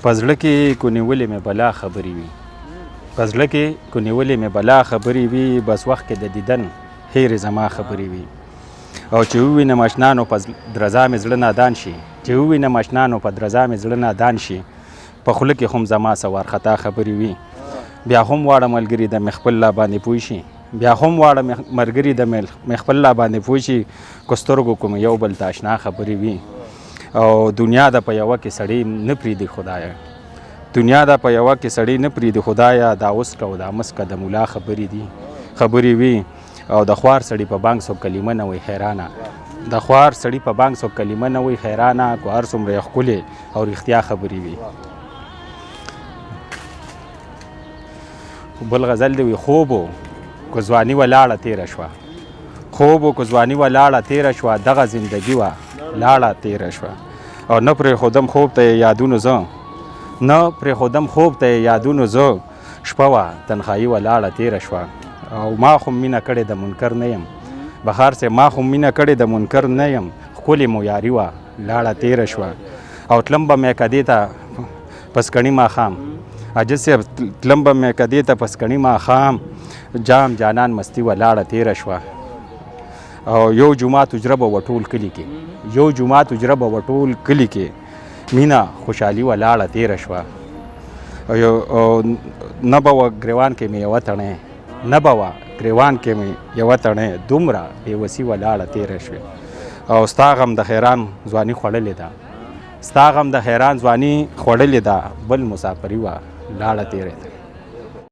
په زړه کې کو نیولې مې بلا خبرې وي په زړه کې کو نیولې مې بلا خبرې وي بس وخت کې د دیدن هېرې زما خبرې وي او چې ووینم اشنا نو په درزا مې زړه نادان شي چې ووینم اشنا نو په درزا مې زړه نادان شي په خوله کې هم زما څه وارخطا خبرې وي بیا هم واړه ملګري د مې خپل لا باندې پوه شي بیا هم واړه ملګري د مې خپل لا باندې پوه شي که سترګو کوم یو بل ته اشنا خبرې وي او دنیا د په یوه کې سړی نه پرېږدي خدایه دنیا د په یوه کې سړی نه پرېږدي خدایه دا اوسکه او دا مسکه د ملا خبرې وي او د خوار سړی په بانک سو کلمه نه وي حیرانه د خوار سړی په بانک سو کلمه نه وي حیرانه کو هر څومره یې ښکلې او رښتیا خبرې وي بل غزل دی وي خوبو که ځواني ولاړه تېره شوه خوبو که ځواني ولاړه تېره شوه دغه زندګي وه لاړه تېره شوه او نه پرېښودم خوب ته یادونو زه نه پرېښودم خوب ته یادونو زه شپه وه تنهایي ولاړه تېره شوه او ما خو مینه کړې د منکر نه یم بهار صاحب ما خو مینه کړې د منکر نه یم ښکلې مو یاري وه لاړه تېره شوه او تلم به مې کدې ته پسکڼي ماښام عاجز صاحب تلم به مې کدې ته پسکڼي ماښام جام جانان مستي ولاړه تېره شوه او یو جومات اجره به وټول کلي کې یو جومات اجره به وټول کلي کې مینه خوشحالي ولاړه تېره شوه او نه به وه ګریوان کې مې یوه تڼۍ نه به وه ګریوان کې مې یوه تڼۍ دومره بېوسي ولاړه تېره شوې او ستا غم د حیران ځواني خوړلې ده ستا غم د حیران ځواني خوړلې ده بل مسافري وه لاړه تېرې ده